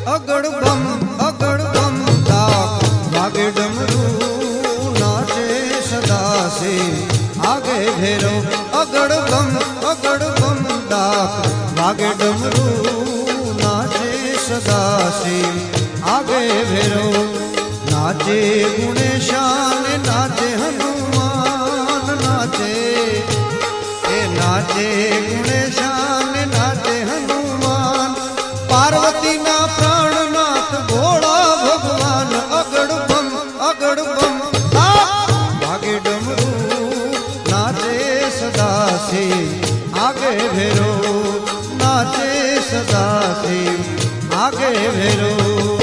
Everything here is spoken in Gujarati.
અગડ બમ દાખ વાગે ડમરું નાચે સદાસે આગે ભેરો અગડ બમ દાખ વાગે ડમરું નાચે સદાસે આગે ભેરો નાચે ગુણેશાન નાચે હનુમાન નાચે એ નાચે ગુણેશાન નાચે હનુમાન પાર્વતી ના પ્રાણનાથ ભોળા ભગવાન અગડ બમ વાગે ડમરું નાચે સદાસે આગે ભેરો નાચે સદાસે આગે ભેરો